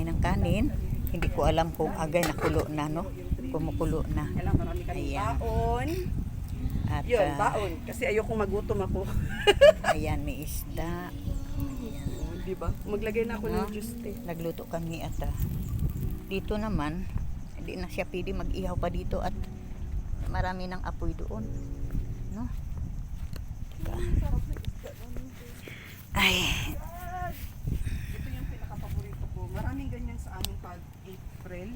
kami ng kanin. Hindi ko alam kung agay nakulo na, no? Kumukulo na. Kailangan marami kami Ayan. baon. At Yun, baon. Kasi ayokong magutom ako. ayan, may isda. Ayan. Diba? Maglagay na ako ng No? juice eh. Nagluto kami at dito naman, hindi na siya pwede mag-ihaw pa dito at marami ng apoy doon. No? Ay, Ito yung pinaka-paborito ko. Maraming ganyan sa amin pag April.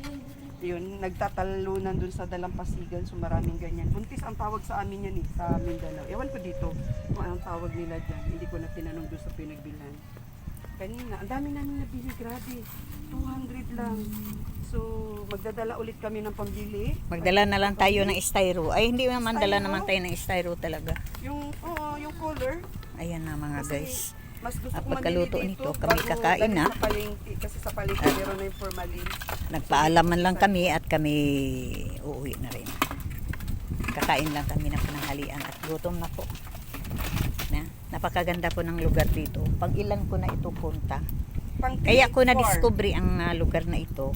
Yun, nagtatalunan dun sa Dalampasigan. So maraming ganyan. Buntis ang tawag sa amin yan eh, sa Mindanao. Ewan ko dito kung anong tawag nila dyan. Hindi ko na tinanong dun sa pinagbilan. Kanina, ang dami namin nabili. Grabe. 200 lang. So, magdadala ulit kami ng pambili. magdala na lang tayo ng styro. Ay, hindi naman dala Styro? naman tayo ng styro talaga. Yung, yung color. Ayan na mga guys. Mas gusto At ko pagkaluto mamili nito, dito kami bago kakain dali na. sa palengke. Kasi sa palengke meron na yung formalin. Nagpaalaman lang kami at kami uuwi na rin. Kakain lang kami ng pananghalian at gutom na po. Napakaganda po ng lugar dito. Pang ilan ko na ito punta. Kaya ko na-discovery ang lugar na ito.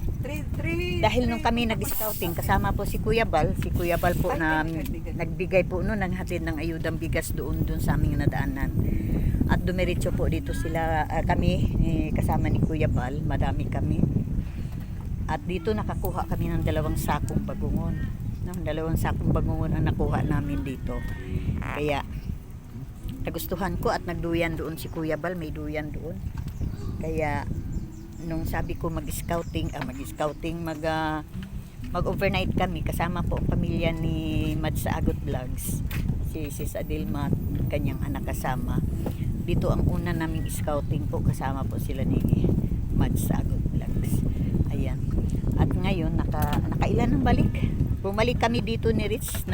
Dahil nung kami nag-scouting, kasama po si Kuya Bal. Si Kuya Bal po na nagbigay po noon, naghatid ng ayudang bigas doon sa aming nadaanan. At dumiretso po dito sila, kami, kasama ni Kuya Bal. Madami kami. At dito nakakuha kami ng 2 sakong bagungon. No, 2 sakong bagungon ang nakuha namin dito. Kaya nagustuhan ko at nagduyan doon si Kuya Bal, may duyan doon. Kaya nung sabi ko mag-scouting, mag-overnight kami kasama po ang pamilya ni Mads Agot Vlogs. Si Sis Adilma at kanyang anak kasama. Dito ang una naming scouting po, kasama po sila ni Mads Agot Vlogs. Ayan. At ngayon nakailan ng balik. Bumalik kami dito ni Rich,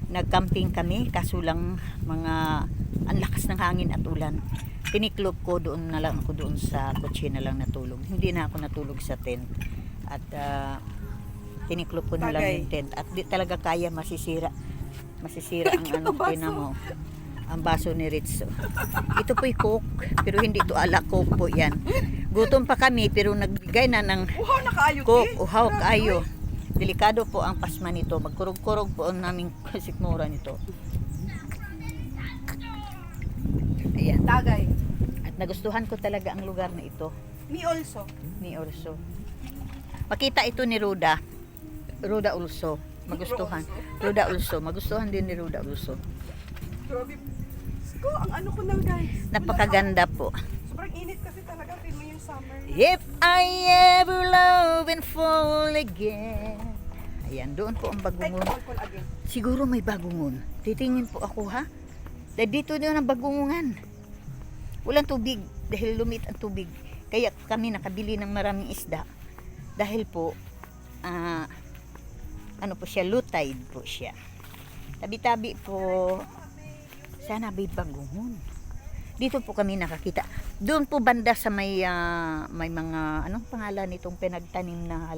nag-camping kami kaso lang ang lakas ng hangin at ulan. Tiniklop ko doon na lang ako doon sa kotse na lang natulog. Hindi na ako natulog sa tent. At tiniklop ko na lang yung tent. At di talaga kaya masisira ang ano mo. Ang baso ni Ritz. Ito po'y coke, pero hindi ito ala coke po yan. Gutom pa kami pero nagbigay na ng Uhaw na kaayo. coke. Uhaw kaayo. Delikado po ang pasma nito. Magkurog-kurog po ang naming sikmura nito. Ayan. Tagay. At nagustuhan ko talaga ang lugar na ito. Me also. Ni Orso. Makita ito ni Ruda. Ruda Ulso. Magustuhan. Ruda Ulso. Magustuhan din ni Ruda Ulso. Grabe. Sko, ang ano ko na guys. Napakaganda po. Sobrang init kasi talaga. Feel mo yung summer. If I ever love and fall again. Ayan, doon po ang bagungon. Call again. Siguro may bagungon. Titingin po ako ha. Dahil dito doon ang bagungungan. Walang tubig dahil lumit ang tubig. Kaya kami nakabili ng maraming isda. Dahil po, ano po siya, low tide po siya. Tabi-tabi po, sana may bagungon. Dito po kami nakakita. Doon po banda sa may mga, anong pangalan nitong pinagtanim na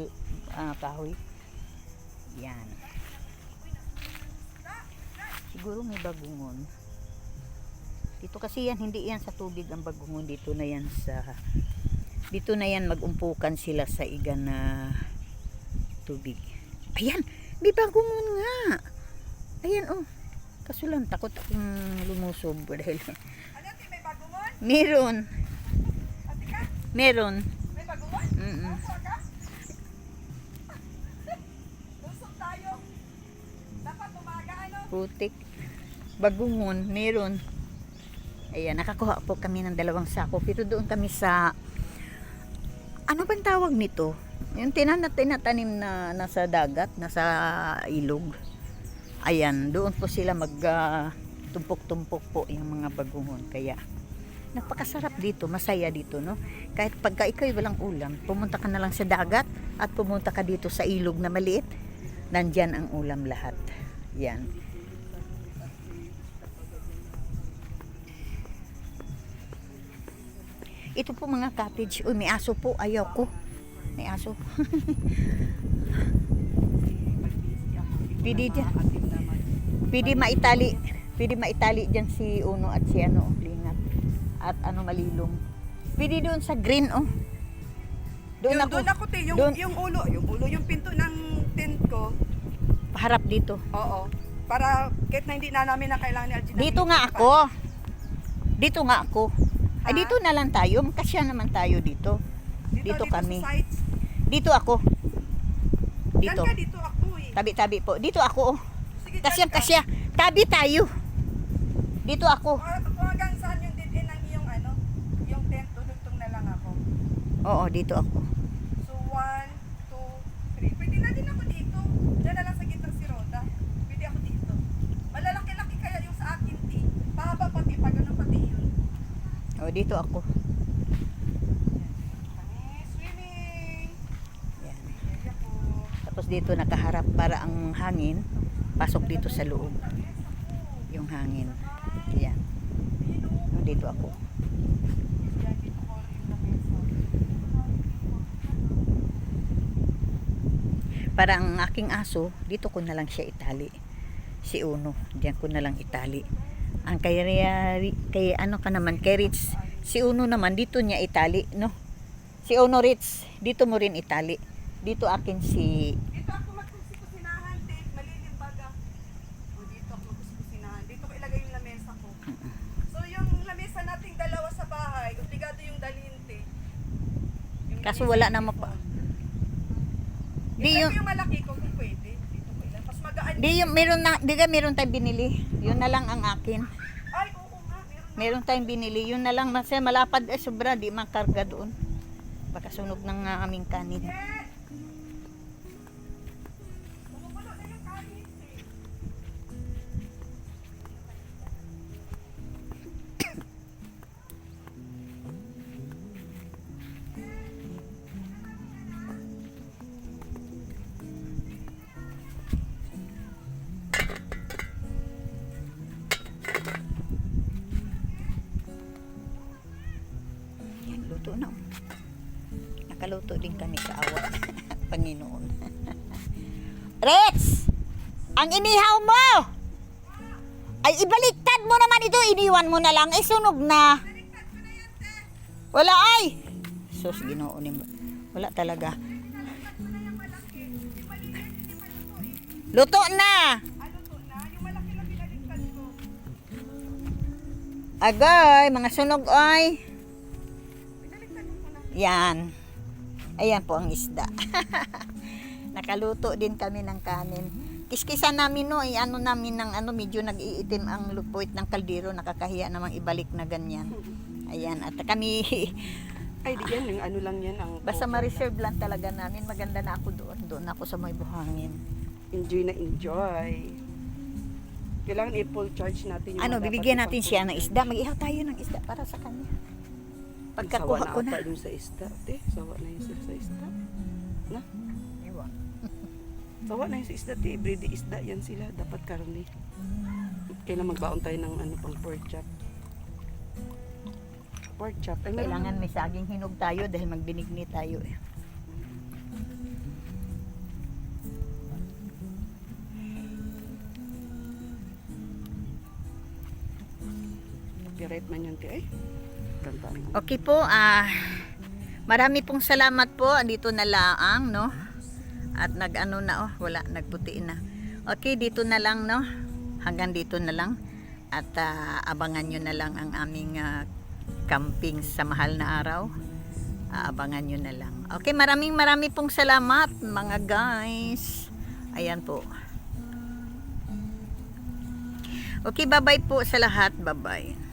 kahoy? Yan. Siguro may bagungon. Dito kasi yan, hindi yan sa tubig ang bagungon. Dito na yan mag-umpukan sila sa igan na tubig. Ayan, may bagungon nga. Ayan oh. Kaso lang takot akong lumusob dahil May bagungon? meron. Atika? Meron. May bagungon? Mm-mm. Lusog tayo. Dapat umaga ano? Putik. Bagungon, meron. Ayan, nakakuha po kami ng 2 sako. Pero doon kami sa, ano bang tawag nito? Yung tinatanim na nasa dagat, nasa ilog. Ayan, doon po sila tumpok-tumpok po yung mga bagungon. Kaya, napakasarap dito, masaya dito, no? Kahit pagka ikaw walang ulam, pumunta ka na lang sa dagat at pumunta ka dito sa ilog na maliit, nandyan ang ulam lahat. Yan. Ito po mga cottage. Uy, may aso po. Ayaw ko. May aso. Pwede dyan. Pwede maitali dyan si Uno at si Lingat. At Malilong. Pwede doon sa green, oh. Doon ako. Doon ako te, Doon. yung ulo, yung pinto ng tent ko. Harap dito. Oo. Para kahit na hindi na namin na kailangan ni Algina. Dito nga ako. Dito nga ako. Ay, Ha? dito na lang tayo. Kasya naman tayo dito. Dito kami. Sa sites. Dito ako. Dito. Diyan ka, dito ako eh. Tabi-tabi po. Dito ako. Oh. Sige, Kasya, diyan ka. kasya. Tabi tayo. Dito ako. Kung hanggang saan yung dead end ng iyong ano, yung tent, tulugtong na lang ako. Oo, dito ako. So, 1, 2, 3. Pwede na din ako dito. Diyan na lang sa gitna si Roda. Pwede ako dito. Malalaki-laki kaya yung sa akin, ti. Pahaba pati, pag ano pati yun. Oh, dito ako. Kami, swimming. Yan. Kaya po. Tapos dito nakaharap para ang hangin pasok dito sa loob. Yung hangin. Yan. Oh, dito ako. Yan, dito ko rin yung lamesa. Para ang aking aso, dito ko na lang siya itali. Si Uno, diyan ko na lang itali. Ang kay ano ka naman, kay Ritz, si Uno naman, dito niya itali, no? Si Uno Ritz, dito mo rin itali. Dito akin si, Dito ako magkuskusinahan, te. Malilim baga. O, dito ako magkuskusinahan. Dito ko ilagay yung lamesa ko. So, yung lamesa nating dalawa sa bahay, obligado yung dalhin, te. Yung kaso lamesa wala dito. naman pa. Di Di yung, yung malaki ko kung pwede. Dito ko ilan. Mas magaan. di yung, meron tayong binili. Yun na lang ang akin. Ay, oo nga. Meron na. Meron tayong binili, yun na lang. Kasi malapad sobra, di makarga doon. Baka sunog ng aming kanin. Bumubulo na yung kanin, te. Yan, luto na. Nakaluto din kami sa awa. Panginoon. Reds! Ang inihaw mo! Ay, ibaliktad mo naman ito. Iniwan mo na lang. Eh, sunog na. Wala ay! Sus, Ginoo ni wala talaga. Luto na! Ano to na? Yung malaki lang binaligtad ko. Agay, mga sunog ay. Binaligtad mo na. Yan. Ayan po ang isda. Nakaluto din kami ng kanin. Kiskisan namin no, ano namin ng ano, medyo nag-iitim ang lupoit ng kaldero, nakakahiya namang ibalik na ganyan. Ayan, at kami Ay, di yan. Yung ano lang yan. Ang basta ma-reserve lang talaga namin. Maganda na ako doon. Doon ako sa may buhangin. enjoy na enjoy. Kailangan i-full charge natin yung Ano, mga bibigyan dapat natin siya ng isda. Mag-ihaw tayo ng isda para sa kanya. Pagkakuha ko na. Sawa na ata dun sa isda. Te, sawa na yun sa isda. Na? Ewan. Sawa na yun sa isda. Te, everyday isda yan sila. Dapat karne. Kailangan magbaon tayo ng ano pang pork chop. Pork chop. Ay, meron Kailangan may saging hinog tayo dahil magbinigni tayo eh. copyright man yun, te. Ay, kanta mo. Okay po, marami pong salamat po. Dito na laang, no? At nag-ano na, oh, wala, nagputi na. Okay, dito na lang, no? Hanggang dito na lang. At abangan nyo na lang ang aming camping sa mahal na araw. Abangan nyo na lang. Okay, maraming pong salamat, mga guys. Ayan po. Okay, bye-bye po sa lahat. Bye-bye.